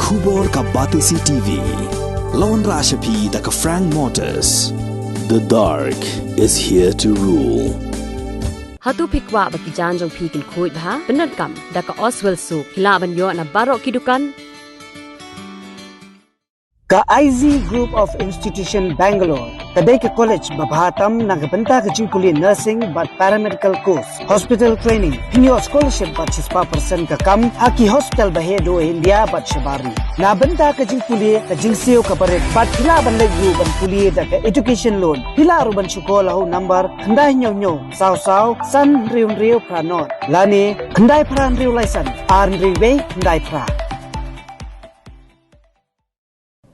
Khubor ka Batisi TV. Lawan Rashapi da ka Frank Motors. The dark is here to rule. Hatu pikwa baki janjong pikin kuit ha penat kam da ka Oswell Soup hilaban yo na barok kidukan ka IZ Group of Institution Bangalore kadai ke college babhatam nagabanta ka jingkuli nursing but paramedical course hospital training hinyo scholarship but 6% ka kam haki hospital bahedo India but shabari na banta ka jingkuli ka jingseo ka paret but hila ban legu ban kuli da ka education loan hila ruban shukola ho number khandai nyo saw san riu pranot lani khandai pran riu license riwe khandai pra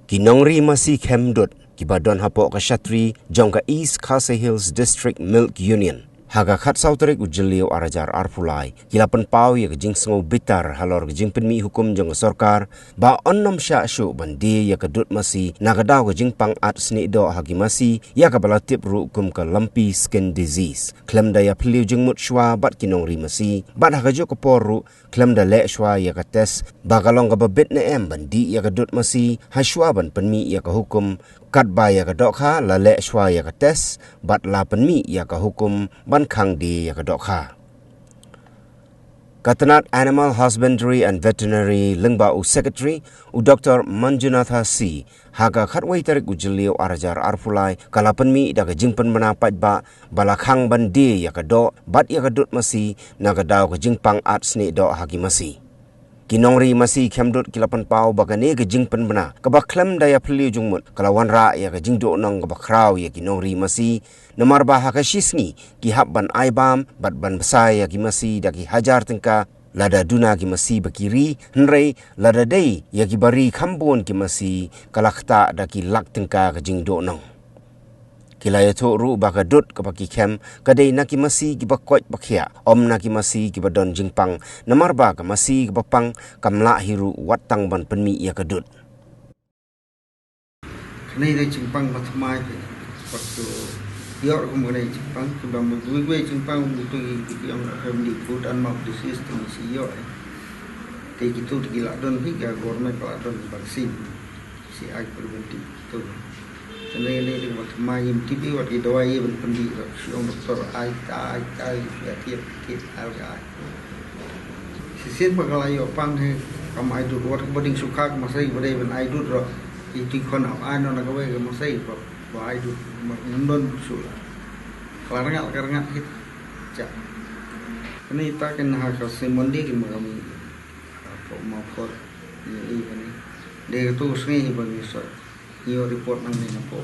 Kinongri masih Kemdut kibadon hapok ka Shatri jongka East Khasi Hills District Milk Union. Haga khat sauterik ujelio arajar arpulai kilapan pau ya kejing sengo bitar halor kejing penmi hukum jong sorkar ba onnom sya syu bandi ya kedut masih nagadau kejing pang at sni do hagi masih ya kabala tip ru hukum ka lumpy skin disease klem da ya peliu jeng mut shwa bat kinongri masih bat haga jo keporu klem da le shwa ya ka tes ba kalong ka babet ne em bandi ya kedut masih ha shwa ban penmi ya ka hukum kat ba ya ka dokha la le shwa ya ka tes bat la penmi ya ka hukum ban khang di ya ka dokha Katanat Animal Husbandry and Veterinary Lengba U Secretary U Dr. Manjunatha C haga khatwai tarik ujeliu arajar arfulai kala penmi da ka jingpen menapat ba balakhang bandi ya ka do bat ya ka dut masi nagadau ka jingpang at sni do hagi masi Kinongri masih Kemdut kilapan pau bagane ke jingpen bena kabak klem daya peliu jungmut kalawan ra ya ke jingdo nang kabak krau ya kinongri masih namar bah ka shisni ki hab ban aibam bat ban besai ya ki masih daki hajar tengka lada duna ki masih bakiri henrei lada dei ya ki bari khambon ki masih kalakta daki lak tengka ke jingdo nang Kilaya tu ru baka dut kapaki kem kadai naki masih kibakot bakia om naki masih kibadon jingpang namar baka masih kibapang kamla hiru watang ban penmi ya kadut. Kanai dai jingpang batmai waktu biar kemudian jingpang sudah menggunakan jingpang untuk yang family food and mouth disease ini siyo. Tapi itu digilak don hingga government pelak don vaksin si ag preventif tu. Jadi ini waktu main TV waktu dawai berpendi siang doktor ai ya tiap ai sisen pagalayo pang he kam ai dur wat boding suka masai bodai ben ai dur ro itu kon ano na gawe ke masai ko ai dur mendon sula karangat hit ja ini ta kan ha ka semondi ki magam apa mau for ini de tu sngi bagi so Iyo report nang ni napo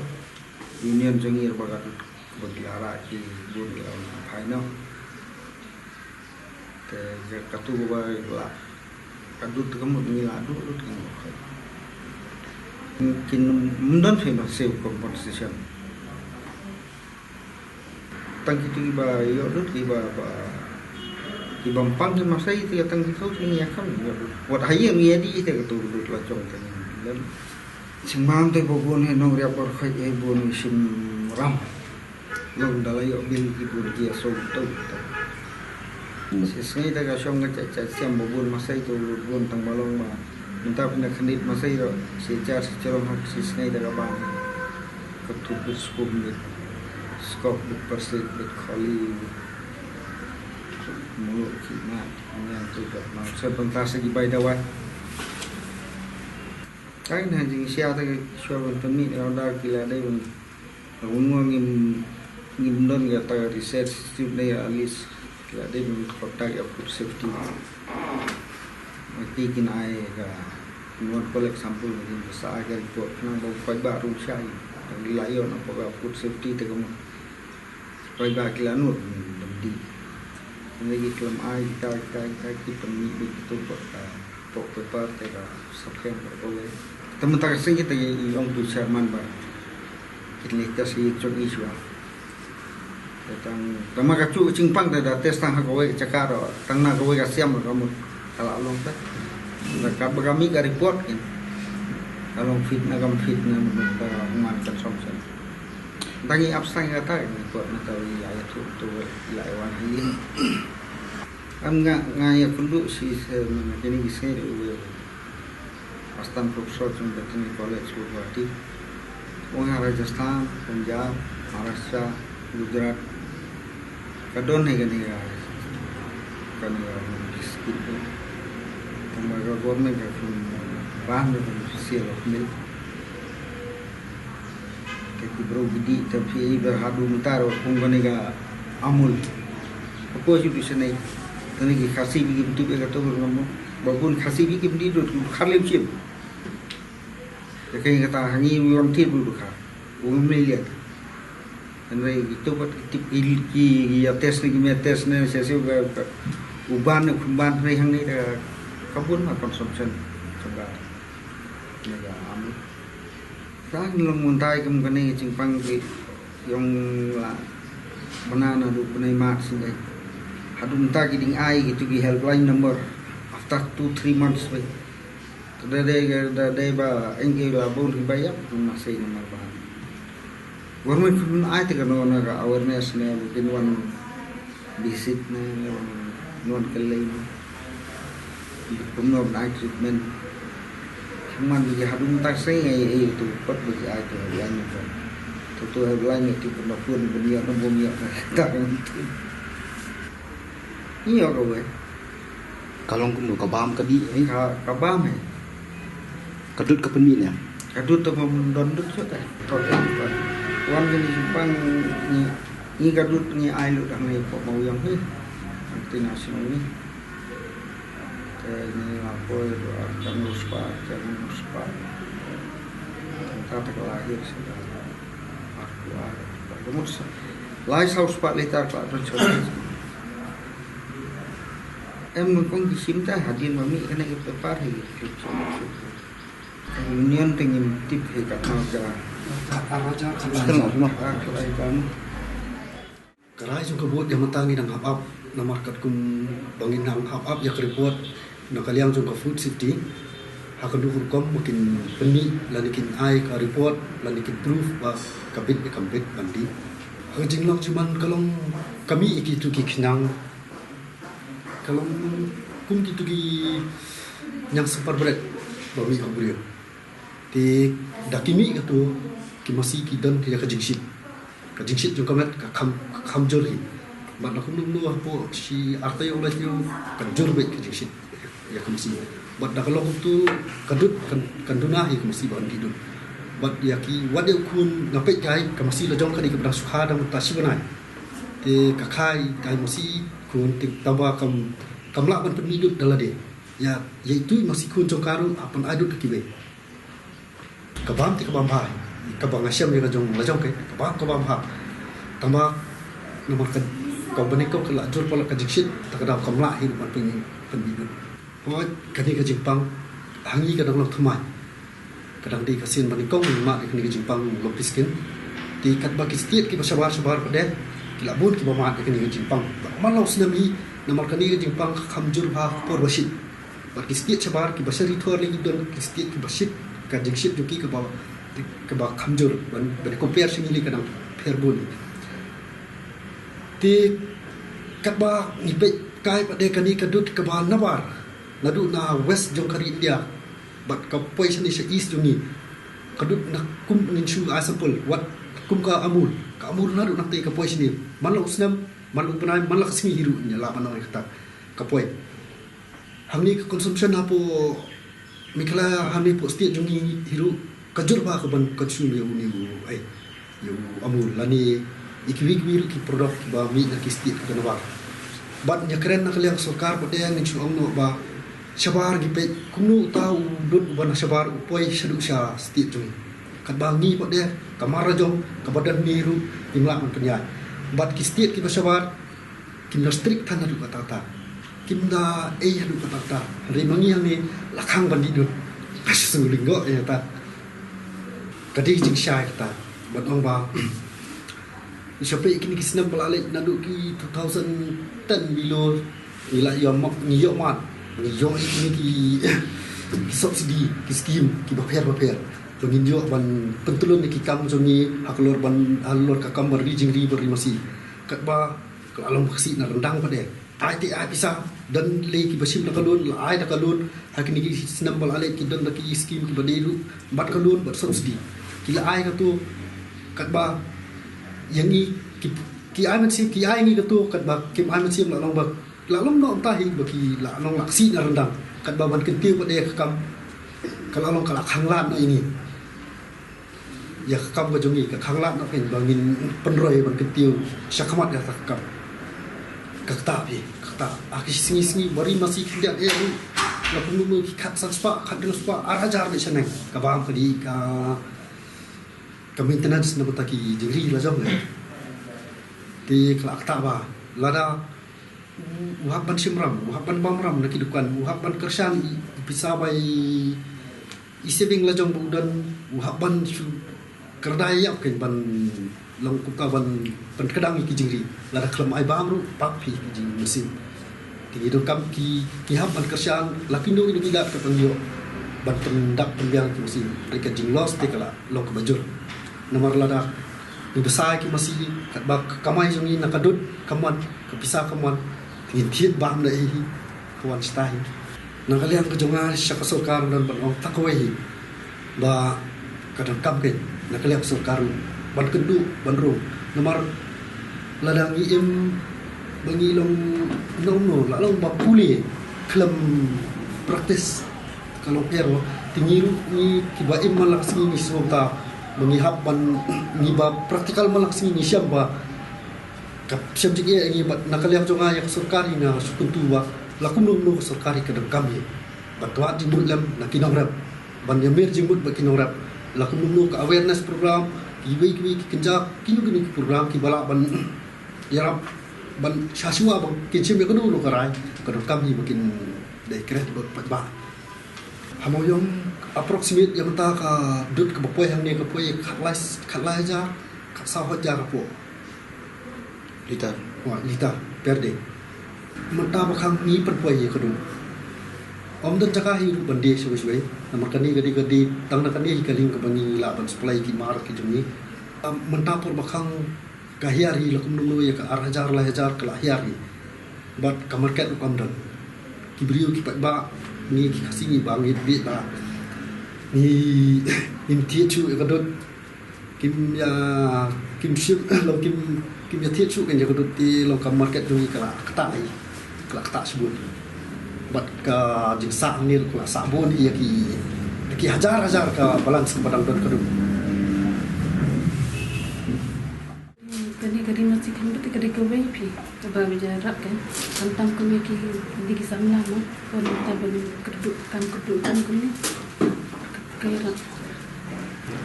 union jengir bagat baglara ki budi on final te je katu ba la kadut kamu ni la du kin mundan fe ma save compensation tang ki ba yo lut ki ba ki bampang ki masai ti tang ki ni ya kan wat haye mi di te katu lut la chong te Sembang tu bukan hendak riapor kait ibu musim ram, long dalai bil ibu dia soto. Sesuai dengan syong ngecek siam bukan masa itu bukan tang balong mah, minta pindah kandit masa itu secara hak sesuai dengan bang, ketubus kumit, skop berpersit berkali, mulut kimat, yang tu dah mau sebentar segi baidawat. Kain hajing siya ta syawal penmi rada kila dai un ungo ngim don ga ta research institute dai alis kila dai un kota ya food safety mati kin ai ga non collect sample ni sa ga report na bo pai ba ru chai dan layo na po ga food safety te kam pai ba kila nu di lagi kelam ai ta ki penmi itu pok paper te ga subscribe boleh teman-teman saya kita yang tu chairman bar kita si chok iswa datang tama kacu cingpang dah tes tang hakowe cakar tang na kowe kasiam kamu kalau long ta dekat kami ka report kan kalau fitnah umat consumption tangi abstang kata report na tahu ya tu lawan ini am nga ya kundu si jadi bisa assistant professor trong veterinary college Guwahati. Orang Rajasthan, Punjab, Maharashtra, Gujarat, kadon hai kani skill. Tamaga government ka from ban official of milk. Kati bro gidi tapi berhadu mutar kung kani ka Amul. Apa sih bisa naik? Tadi ki khasi bi ki betul ka to ngamo. Babun khasi bi ki bdi do khalim chim. Kaya kata hangi yon tit bu ka. Ung me liat. Andai itu pat tip ki ya tes ni me tes ne se se ka uban kumban re hang ni da kabun ma consumption coba. Naga Amul. Sa nilong muntai kem kani cingpang ki yung la banana do punai mat sini. Hadum ta giding ai gitu gi helpline number after 2-3 months wait. Today ba engge la bon ki bayap masih nomor ba. Government kun ai te kano na awareness ne within one visit ne non kelai. Kumno na treatment. Cuman di hadum ta sai ngai itu pat bagi ai te yang ni. Tutu helpline itu pun benia no bomia ta. Iyo ko we. Kalong kuno kabam kadi Kabam hai. kadut ka penmi ne. Kadut to don dut so ta. Wan ni Jepang ni kadut ni ai lu dang ni po mau yang ni. International ni. Ni apa itu akan ruspa. Tata lahir sudah. Aku ada. Kemudian lai sau spa letar pak tu. Em con đi xím ta hadin mami cái này cái par hi union tengim tip he kat ka Karai jung kabut yang matangi nang hap na market kum bangin nang hap ya report na kaliang jung ka food safety akan du hukum mungkin penmi lanikin ai ka report lanikin proof ba kabit bandi hajing lok cuman kalong kami ikitu kinang kalau kum gitu ki yang super berat bagi kamu di dakimi gitu ki masih ki dan ki kajingsit juga mat kam jori mat aku nunggu apa si artai oleh tu kajur baik kajingsit ya kamsi bat dak kalau tu kan dunah ya kamsi ban hidup bat ya ki wade kun ngapai kai kamsi lajong kali ke berang suha dan tasibana di kakai kai masih kun tambah kamla ban penduduk dalam dia ya yaitu masih kun jongkaru apan adut kibe kabam ti kabam hai kabang asyam ni lajong ke kabam ha tambah nomor ke company ko kala jur pola kajiksit takada kamla hin ban penduduk point kani ka jingpang hangi ka dang lok thumai kadang di kasin ban kong ma di kani ka jingpang lok piskin ti kat ba kistiet ki basabar pade kilabun ki bama kani ka jingpang malau sinami nomor kani ka jingpang khamjur ba por basit bat kistiet sabar ki basari thor lagi don kistiet ki basit ka jingsit juki ka ba khamjur ban compare simili kadang perbun ti kat ba ni pe kai pade kani kadut ka ba nabar ladu na west jong kari India bat ka position is east jongi kadut nak kum ninsu asapul wat kum ka amul ladu nak te ka position ni malau snam malu penai malak sini hiru nya la manoi kata kapoi hamni ka consumption apo mikla hamni po state jongi hiru kajur ba ka ban consume ni ai yo amul lani ikwik biru ki produk ba mi na ki state ka nabar bat nya keren nak liang sarkar pade yang ninsu amno ba sabar gi pe kunu tau dut ban sabar upoi sadu sha state jongi kat bangi pade kamara jong ka badan niru imla man penya bat ki state ki basabar kim na strict than adu kata kim da adu kata ri mangi yang ni lakhang bandi dut asu linggo ya ta kadi jing syai ta bat ong ba sampai kini kisna balale nadu ki 2010 bilo ila yom ni yomat ni yo ini ki subsidi ki scheme ki baper jongin jo ban pentulun ki kam jongi halor ka kam ri jing ri beri masih kat ba alam khasi na rendang pade ai ti ai bisa dan le ki basim na kalun la ai na kalun hakini ki sinam bal ale ki dan ki skim ki badiru bat kalun bat subsidi ki la ai ka tu kat ba yang ni ki ai man sim ki ai ni ka tu kat ba kim ai man sim la long ba la long no ta hi ba ki la long laksi na rendang kat ba ban kentiu ba de kam kalau long kala khanglan na ini ya kam ka jongi ka khanglan na pen bangin penroi ban kentiu syakamat ya takam kakta pi kakta akis singi bari masih kinda ni la punu ki khat spa khat dulu spa arajar ni sanang ka bam kadi ka maintenance na bataki jingri la jong ti kakta ba lada uhaban simram uhaban bamram na kidukan uhaban kersan bisa bai isebing la jong budan uhaban kerdaya kan ban long kuka ban kedang ki jingri la da klam ai bam ru pak pi ki jing mesin ti do kam ki hab ban kersan la kindo ni bila ka pangyo ban pendak penbiang ki mesin reka jing los te kala long ka bajur nomor la da ni besar ki masih kat bak kamai jong ni nakadut kaman ka pisa kaman tin thiet bam dai kawan stai nang kalian ke jonga syaka sarkar dan ban ong takwai ba kadang kam ke nak kalian sarkar ban kedu ban ro nomor ladang im bangi long no la long ba puli klem praktis kalau pero tingiru ni kiba im malak sini sonta mengihap ban ni ba praktikal malak sini siapa kap siap jige ngi ba nakaliang jonga yak sarkari na sukuntu ba lakum no sarkari kadang kami batwa jimbut lam nakinograp ban yamir jimbut bakinograp lakum no ka awareness program kiwi kinja kinu program ki bala ban yarap ban shashua ban kinchim ya kudu karai kadang kami makin dekret ba hamoyom approximate yang ta ka dut ka bapoy hang ne ka poy khatlai ja khatsa hoja ka po liter per day mata bakang ni perpoy ka du om dan cakah hidup bandi suwe-suwe nomor kani gadi tang na kani kaling ka bangi la ban supply ki mar ki jumi menta por bakang kahiari lakum nulu ya ka arhajar la hajar ka lahiari bat ka market kam dan kibriu ki ba ni ki kasini ba ngi bi ba ni im tie chu ka dot kim ship lo kim ya tie chu kan ya ka dot ti lo ka market jumi ka kata sebut bat ka jingsa ni ka sabun ia ki hajar ka balance padang dot ka dot kadi masih kan betul kadi kau pi coba bicara kan tentang kami ki di samla mo kon tabel kedudukan kami kira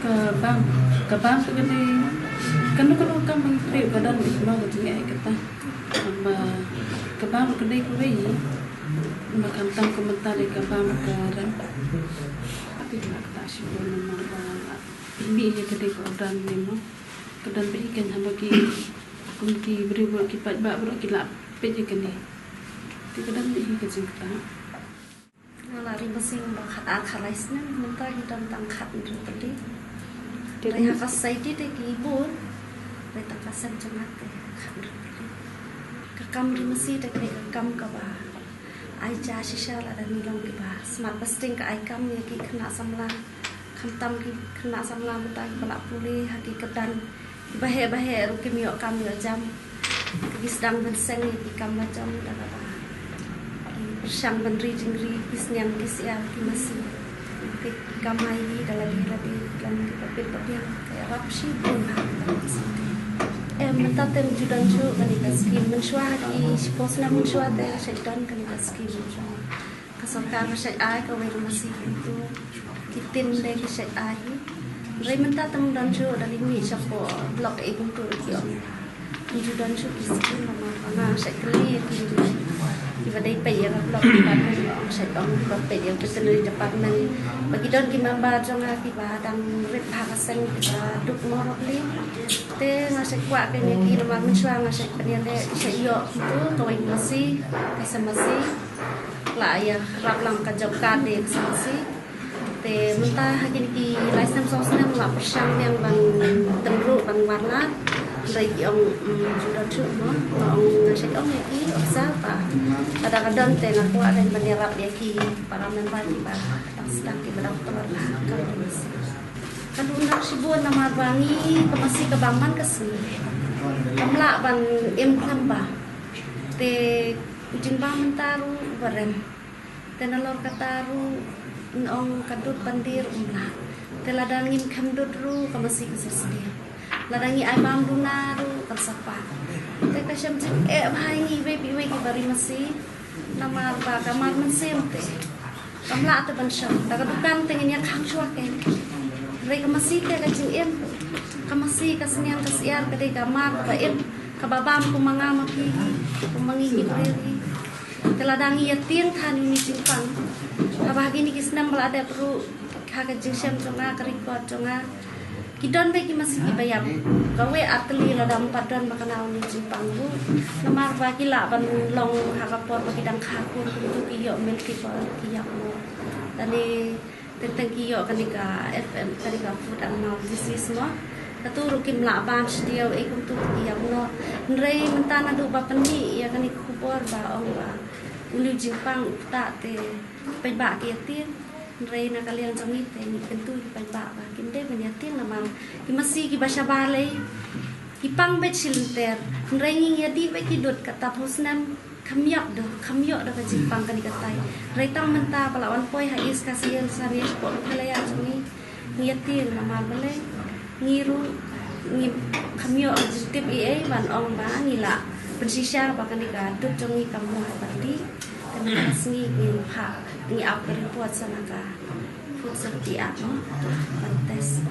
ke bang tu kadi kan kalau kamu pri badan ni mau tu ni kata amma ke bang kadi kau makan tang komentar ke bang ke ran tapi nak tak sibuk nama ini kadi kau dan ni mo kedan berikan hamba ki kunki beri buat ki pat ba buat ki lap pe je kene ti kedan ni ke jing ta ala ri basing ba khat khalais na menta ki dan tang khat ni tadi dari ha kasai ti te ki bun dari ta kasan jangat te khat tadi ka kam ri masi te ka kam ka ba ai cha shisha la da ni long ki ba smart busting ka ai kam ni ki khna samla khantam ki khna samla menta ki bala puli haki kedan bahe rukimio kami jam sedang berseng di kamar jam dah bersang bendri jingri bisniang kisia masih di kamar ini dalam dalam papel kayak rapsi pun minta judan cu kani skim mensuah di posna mensuah teh sedan kani skim kasarkar saya ai ka wer masih itu kitin deh saya ai Rai minta temu dan cu dari ni siapa blog ibu tu dia. Ibu dan cu kisah nama mana saya kiri kiri. Ibu dari payah blog Jepang ni saya tahu blog payah betul dari Jepang ni. Bagi don kimamba jangan tiba dan ripah kasen kita duk morok ni. Te ngasih kuat kini kiri nama mencuang ngasih penyelde saya yo tu kawin masih kasih masih lah ya raplang kajau kade kasih masih. Te mentah hagi ki license sosna mula persang yang bang tenru bang warna Dari ông sudah cuma ông nasi ông yang ini observa. Kadang-kadang tengah kuat dan menyerap ya ki para member di bawah sedang di bawah keluarga kalau masih. Kalau nak sibuan nama bangi masih kebangan kesini. Kamla ban kamba. Te ujin bang mentaru bareng. Te nalor kataru ong kadut bandir umla. Te ladangin kamdut ru masih kesedia. Ladangi ay bam dunaru kalsapa. Te kasyam cik bhaingi we bari masih nama ba kamar mensim te. Kamla te bansyam. Tagadukan tengen yak hang syuaken. Reka masih te kacing kamasi kasnian kasiar kadai kamar ba kababam kumanga maki kumangi reri. Teladangi yatin kan ini simpang. Kabahagi ni kisnam balada perlu kaga jingsam jonga kerikot jonga. Kidon bagi masih dibayar. Gawe atli ladam padan makanau ni simpang bu. Namar bagi la ban long hakapor bagi dang khakun untuk iyo milki por kiyak mo. Tani tentang kiyo kanika FM kanika food and mouth disease mo. Katuro kim la bam setiaw ikum tu kiyak no. Nrei mentana du ba pani ya kanika kubor ba ong ba. Ulu jimpang ta te pai ba ki tin. Nrei na kalian jongi te ni kentu pai ba ba kim de ben yatin na mang ki masih ki basha balai. Ki pang bet silter. Nrei ngi yadi be ki dot kata husnam kamyok do ka jimpang kanika tai. Nrei tang menta palawan poi ha is kasian sarias ko kalaya jongi. Ni yatin na mal balai. Ngiru ngi kamyok jitip ie ban ong ba ngila. Bersisa bahkan dikadut jongi kamu badi dan kasih ni ha ni apa report sana ka food safety act pantes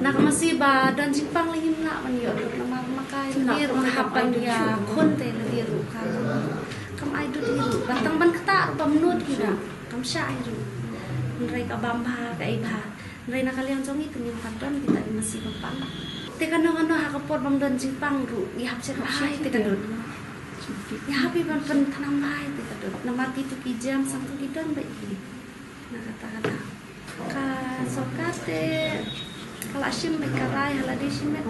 nak masih ba dan Jepang lagi nak man yo nama makai ni rumah hapan dia konte lagi ru ka kam ai dut ni batang ban kata pamnut kira kam syairu mereka bamba kai ba mereka kalian jongi kenyang padon kita masih bapang. Teka no hakapor bam don Jepang ru ihap set hai teka dot. Ihapi ban pen tanam hai teka dot. Namati tu ki jam sang tu ki don baik. Na kata-kata. Ka sokate kala sim me karai haladi sim me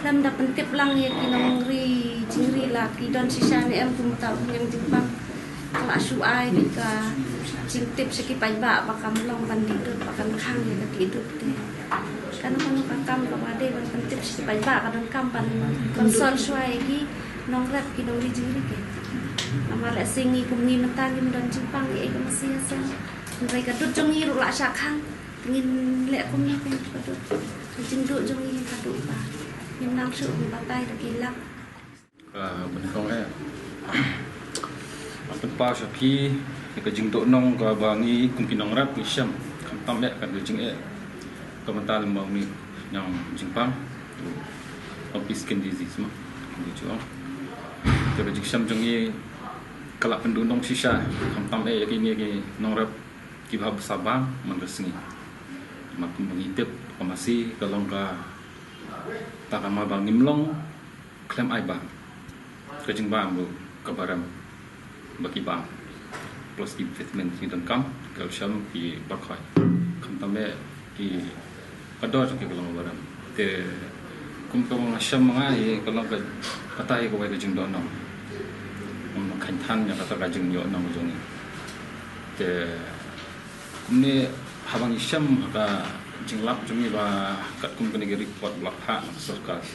lam da pentip lang ya ki nongri jingri la ki don sisane em tum tau yang Jepang. Kala su ai ka jingtip seki pai ba bakam long ban didut bakam khang ya ki dut te. Karena kanu kakam kabade ban pentip si pai ba kadon kampan konsol suai gi nongrat ki dongri jingri ke. Namala singi kumni mentangi mendon Jepang e ka masih asa. Mereka dut jongi ru la sakhang ngin le kumni ke kadut. Jingdut jongi kadut ba. Nim nang su batai da kilak. Benong tempa sapi ke jingdut nong ka bangi kumpinong rat ni syam kam le kan jing komentar lembang ni yang Jepang tu skin disease mah gitu. Jadi jiksham jongi kalak penduduk sisa kam yakini ke nongrap kibah sabang menggesni makin mengintip masih kalau ka takama bang nimlong klaim ai bang kejing bang bu kabaram bagi bang plus vitamin hidung kam calcium di bakai kam di kador ke kalau barang te kum asyam mengai kalau ke patai ko ke jing dono kan tan ya kata kajing yo nang jong te kumne habang isyam ka jinglap jumi ba kat kum kene report blak ha sarkas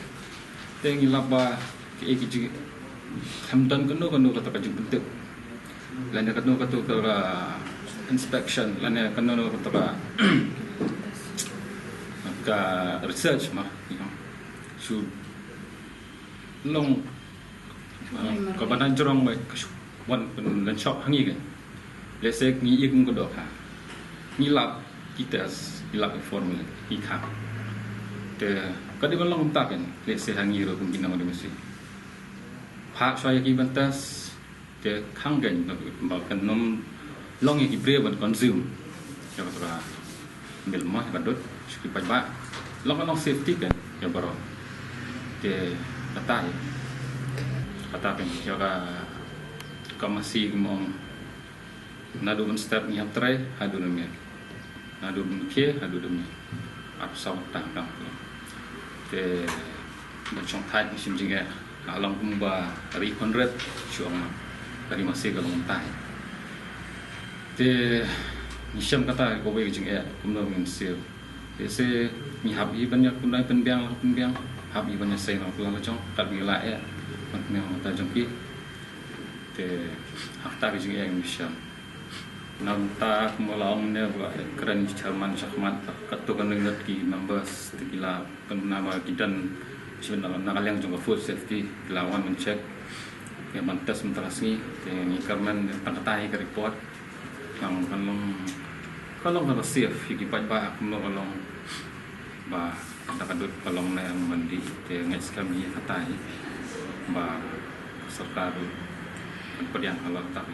te ngilap ba ke ki hamdan kanu kata kajing bentuk lan kanu katu ka inspection lan kanu kata ka research mah su long ka banan jorong mai wan pen lan shop hangi ke lesek ni ikum ko do ha ni lab kitas lab formula ikha te ka di long tak kan lesek hangi ro kum binang de mesti pha soya ki bantas te khang gan ba kan nom long ki bre ban consume ya ka mil mah ka dot siki pa long safety kan ya baro te atai kan ya masih mong nadu ben step ni try hadu nami nadu ben ke hadu demi ap sawat tang te dan chong thai ni sim jinga alang kumba ri konret chuang dari masih kalau mentai te ni syam kata ko we jinga kumna min sil te se ni habi banyak kunai penbiang habi banyak sai na pulang chong kat bi la ya man ta jong ki te hakta bi jinga ni syam nam ta kumulang ne ba keren chairman syahmat katukan dengan ki members tekila penama kidan sebenarnya nakaliang juga food safety lawan mencek yang mantas menterasni yang ikarman tangkatai ke report yang kalong safe higi ba kalong ba takadut kalong na yang mandi yang kami katai ba serta pediang halal tapi